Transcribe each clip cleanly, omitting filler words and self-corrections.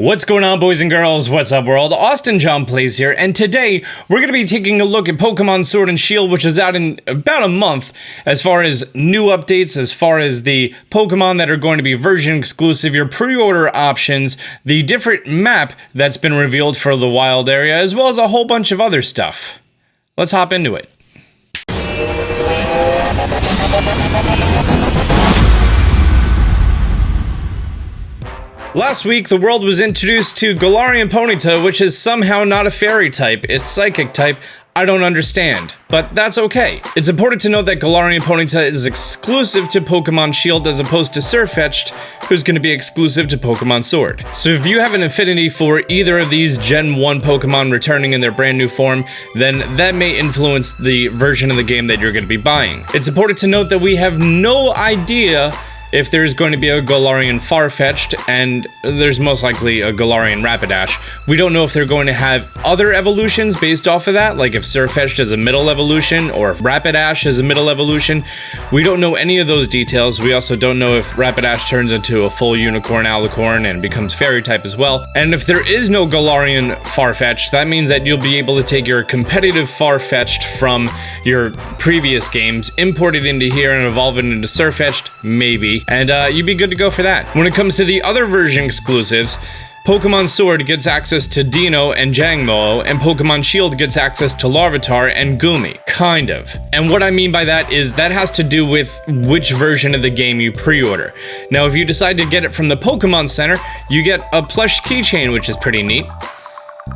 What's going on, boys and girls? What's up, world? Austin John Plays here, and today we're going to be taking a look at Pokemon Sword and Shield, which is out in about a month, as far as new updates, as far as the Pokemon that are going to be version exclusive, your pre-order options, the different map that's been revealed for the wild area, as well as a whole bunch of other stuff. Let's hop into it. Last week, the world was introduced to Galarian Ponyta, which is somehow not a fairy type, it's psychic type. I don't understand, but that's okay. It's important to note that Galarian Ponyta is exclusive to Pokemon Shield as opposed to Sirfetch'd, who's going to be exclusive to Pokemon Sword. So if you have an affinity for either of these Gen 1 Pokemon returning in their brand new form, then that may influence the version of the game that you're going to be buying. It's important to note that we have no idea if there's going to be a Galarian Farfetch'd, and there's most likely a Galarian Rapidash. We don't know if they're going to have other evolutions based off of that, like if Sirfetch'd is a middle evolution, or if Rapidash is a middle evolution. We don't know any of those details. We also don't know if Rapidash turns into a full Unicorn Alicorn and becomes Fairy type as well. And if there is no Galarian Farfetch'd, that means that you'll be able to take your competitive Farfetch'd from your previous games, import it into here, and evolve it into Sirfetch'd, maybe. And you'd be good to go for that. When it comes to the other version exclusives, Pokemon Sword gets access to Dino and Jangmo, and Pokemon Shield gets access to Larvitar and Goomy. Kind of. And what I mean by that is that has to do with which version of the game you pre-order. Now, if you decide to get it from the Pokemon Center, you get a plush keychain, which is pretty neat.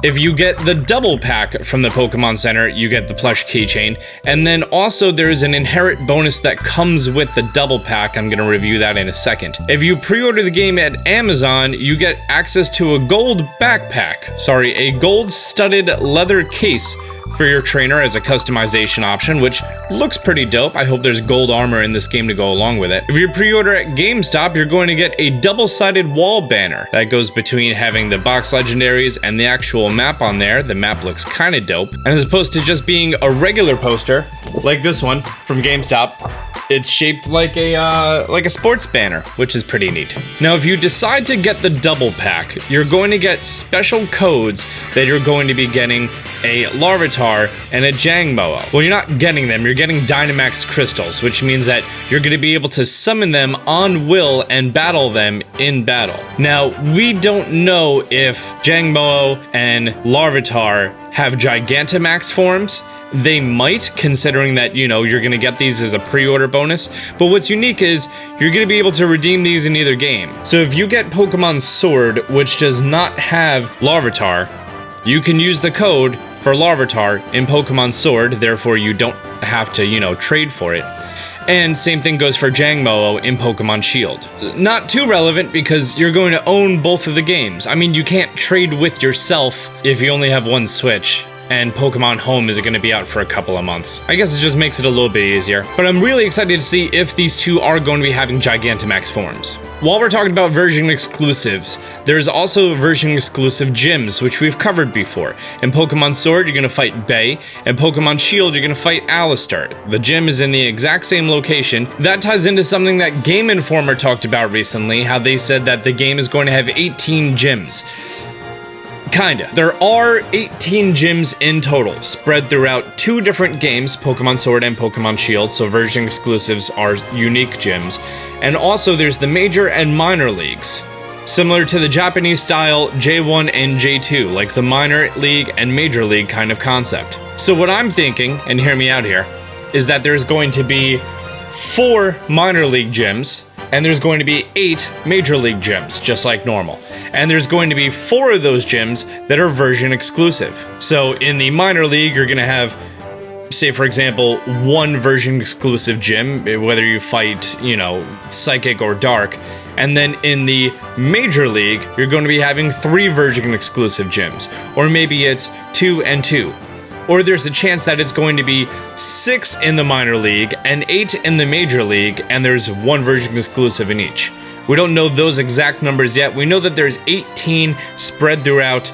If you get the double pack from the Pokemon Center, you get the plush keychain, and then also there's an inherent bonus that comes with the double pack. I'm gonna review that in a second. If you pre-order the game at Amazon, you get access to a gold backpack. Sorry, a gold studded leather case for your trainer as a customization option, which looks pretty dope. I hope there's gold armor in this game to go along with it. If you pre-order at GameStop, you're going to get a double-sided wall banner that goes between having the box legendaries and the actual map on there. The map looks kind of dope. And as opposed to just being a regular poster, like this one from GameStop, it's shaped like a sports banner, which is pretty neat. Now, if you decide to get the double pack, you're going to get special codes that you're going to be getting a Larvitar and a Jangmo. Well, you're not getting them, you're getting Dynamax crystals, which means that you're going to be able to summon them on will and battle them in battle. Now, we don't know if Jangmo and Larvitar have Gigantamax forms. They might, considering that, you know, you're going to get these as a pre-order bonus, but what's unique is you're going to be able to redeem these in either game. So if you get Pokemon Sword, which does not have Larvitar, you can use the code for Larvitar in Pokemon Sword, therefore you don't have to, you know, trade for it. And same thing goes for Jangmo in Pokemon Shield. Not too relevant because you're going to own both of the games. I mean, you can't trade with yourself if you only have one Switch, and Pokemon Home is going to be out for a couple of months. I guess it just makes it a little bit easier. But I'm really excited to see if these two are going to be having Gigantamax forms. While we're talking about version exclusives, there's also version exclusive gyms, which we've covered before. In Pokemon Sword, you're going to fight Bay, and Pokemon Shield, you're going to fight Alistar. The gym is in the exact same location. That ties into something that Game Informer talked about recently, how they said that the game is going to have 18 gyms. Kinda. There are 18 gyms in total, spread throughout two different games, Pokemon Sword and Pokemon Shield, so version exclusives are unique gyms. And also there's the major and minor leagues, similar to the Japanese style J1 and J2, like the minor league and major league kind of concept. So what I'm thinking, and hear me out here, is that there's going to be 4 minor league gyms, and there's going to be 8 major league gyms, just like normal. And there's going to be 4 of those gyms that are version exclusive. So in the minor league, you're gonna have, say for example, 1 version exclusive gym, whether you fight, you know, Psychic or Dark. And then in the major league, you're going to be having 3 version exclusive gyms. Or maybe it's 2 and 2. Or there's a chance that it's going to be 6 in the minor league and 8 in the major league, and there's 1 version exclusive in each. We don't know those exact numbers yet. We know that there's 18 spread throughout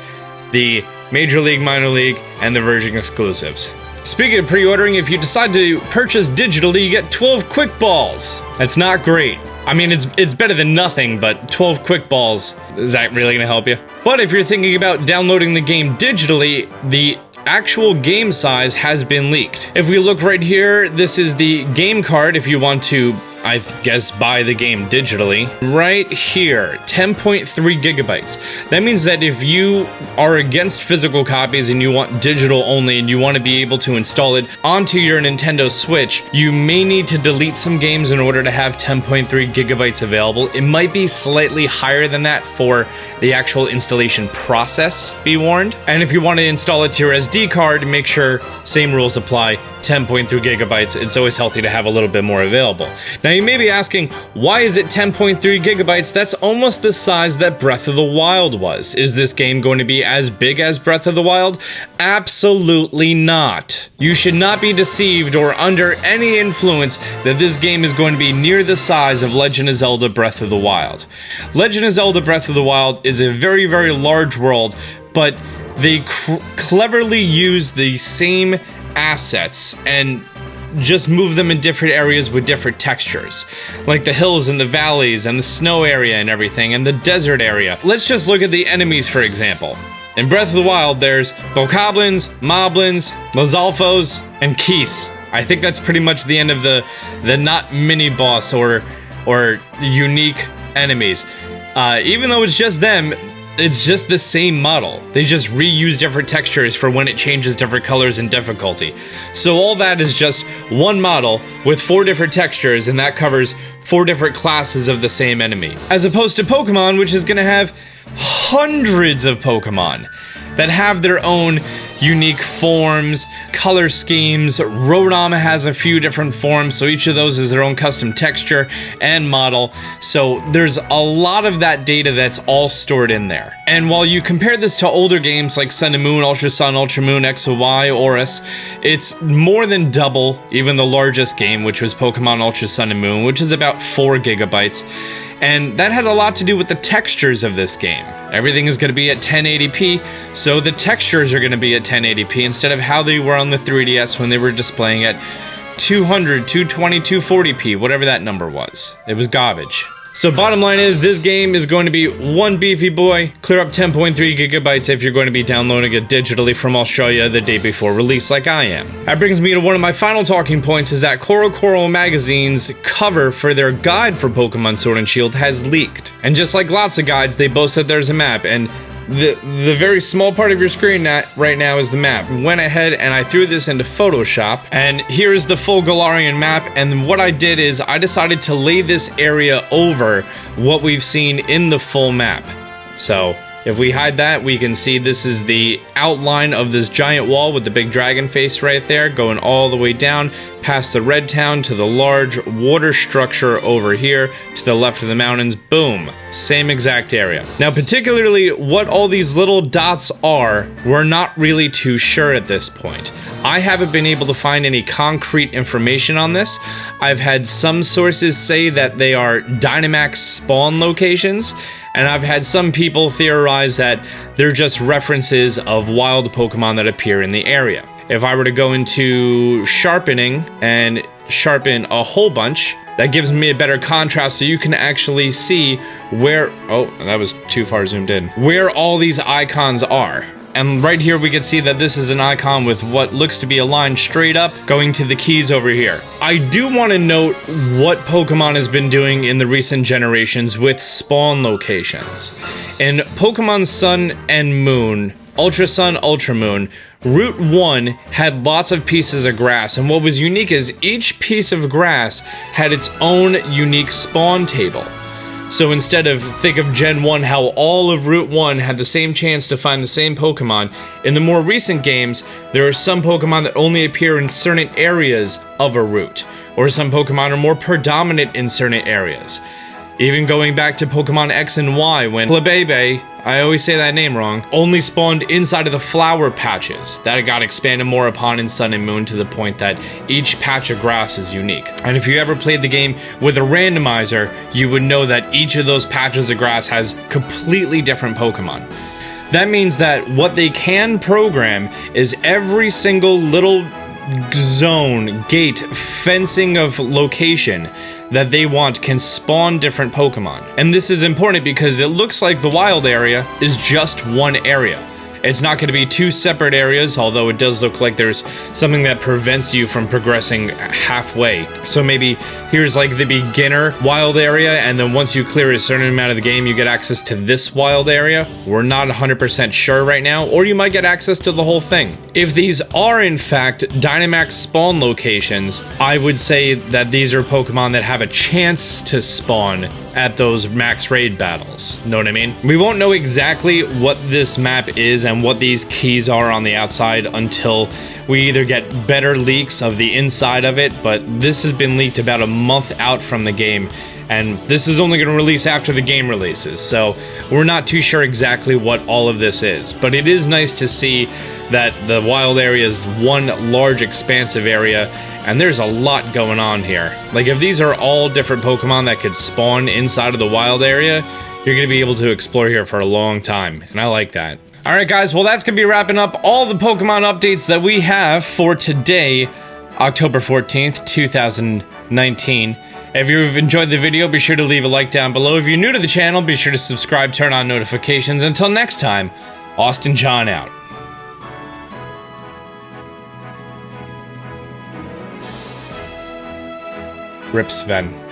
the major league, minor league, and the version exclusives. Speaking of pre-ordering, if you decide to purchase digitally, you get 12 quick balls. That's not great. I mean, it's better than nothing, but 12 quick balls, is that really gonna help you? But if you're thinking about downloading the game digitally, the actual game size has been leaked. If we look right here, this is the game card if you want to, I guess, buy the game digitally. Right here, 10.3 gigabytes. That means that if you are against physical copies and you want digital only and you want to be able to install it onto your Nintendo Switch, you may need to delete some games in order to have 10.3 gigabytes available. It might be slightly higher than that for the actual installation process, be warned. And if you want to install it to your SD card, make sure same rules apply. 10.3 gigabytes, it's always healthy to have a little bit more available. Now you may be asking, why is it 10.3 gigabytes? That's almost the size that Breath of the Wild was. Is this game going to be as big as Breath of the Wild? Absolutely not. You should not be deceived or under any influence that this game is going to be near the size of Legend of Zelda Breath of the Wild. Legend of Zelda Breath of the Wild is a very, very large world, but they cleverly use the same assets and just move them in different areas with different textures, like the hills and the valleys and the snow area and everything and the desert area. Let's just look at the enemies, for example. In Breath of the Wild, there's Bokoblins, Moblins, Lizalfos, and Keese. I think that's pretty much the end of the not mini boss or unique enemies. Even though it's just them, it's just the same model. They just reuse different textures for when it changes different colors and difficulty. So all that is just one model with 4 different textures, and that covers 4 different classes of the same enemy. As opposed to Pokemon, which is going to have hundreds of Pokemon that have their own unique forms, color schemes. Rotom has a few different forms, so each of those is their own custom texture and model. So there's a lot of that data that's all stored in there. And while you compare this to older games like Sun and Moon, Ultra Sun, Ultra Moon, X and Y, Oris, it's more than double even the largest game, which was Pokemon Ultra Sun and Moon, which is about 4 gigabytes. And that has a lot to do with the textures of this game. Everything is going to be at 1080p, so the textures are going to be at 1080p instead of how they were on the 3DS when they were displaying at 200, 220, 240p, whatever that number was. It was garbage. So bottom line is, this game is going to be one beefy boy. Clear up 10.3 gigabytes if you're going to be downloading it digitally from Australia the day before release like I am. That brings me to one of my final talking points, is that CoroCoro Magazine's cover for their guide for Pokemon Sword and Shield has leaked. And just like lots of guides, they boast that there's a map, and the very small part of your screen right now is the map. Went ahead and I threw this into Photoshop, and here's the full Galarian map. And what I did is I decided to lay this area over what we've seen in the full map. So if we hide that, we can see this is the outline of this giant wall with the big dragon face right there, going all the way down past the red town to the large water structure over here to the left of the mountains. Boom, same exact area. Now, particularly what all these little dots are, we're not really too sure at this point. I haven't been able to find any concrete information on this. I've had some sources say that they are Dynamax spawn locations, and I've had some people theorize that they're just references of wild Pokemon that appear in the area. If I were to go into sharpening and sharpen a whole bunch, that gives me a better contrast so you can actually see where, oh, that was too far zoomed in, where all these icons are. And right here we can see that this is an icon with what looks to be a line straight up going to the keys over here. I do want to note what Pokemon has been doing in the recent generations with spawn locations. In Pokemon Sun and Moon, Ultra Sun, Ultra Moon, Route 1 had lots of pieces of grass, and what was unique is each piece of grass had its own unique spawn table. So instead of, think of Gen 1, how all of Route 1 had the same chance to find the same Pokemon, in the more recent games, there are some Pokemon that only appear in certain areas of a route, or some Pokemon are more predominant in certain areas. Even going back to Pokemon X and Y, when Flabebe, I always say that name wrong, only spawned inside of the flower patches. That got expanded more upon in Sun and Moon to the point that each patch of grass is unique. And if you ever played the game with a randomizer, you would know that each of those patches of grass has completely different Pokemon. That means that what they can program is every single little zone, gate, fencing of location that they want can spawn different Pokemon. And this is important because it looks like the wild area is just one area. It's not going to be two separate areas, although it does look like there's something that prevents you from progressing halfway. So maybe here's like the beginner wild area, and then once you clear a certain amount of the game, you get access to this wild area. We're not 100% sure right now, or you might get access to the whole thing. If these are in fact Dynamax spawn locations, I would say that these are Pokemon that have a chance to spawn at those max raid battles. Know what I mean? We won't know exactly what this map is and what these keys are on the outside until we either get better leaks of the inside of it, but this has been leaked about a month out from the game, and this is only going to release after the game releases, so we're not too sure exactly what all of this is. But it is nice to see that the wild area is one large expansive area, and there's a lot going on here. Like, if these are all different Pokemon that could spawn inside of the wild area, you're going to be able to explore here for a long time, and I like that. Alright guys, well that's going to be wrapping up all the Pokemon updates that we have for today, October 14th, 2019. If you've enjoyed the video, be sure to leave a like down below. If you're new to the channel, be sure to subscribe, turn on notifications. Until next time, Austin John out. Rip Sven.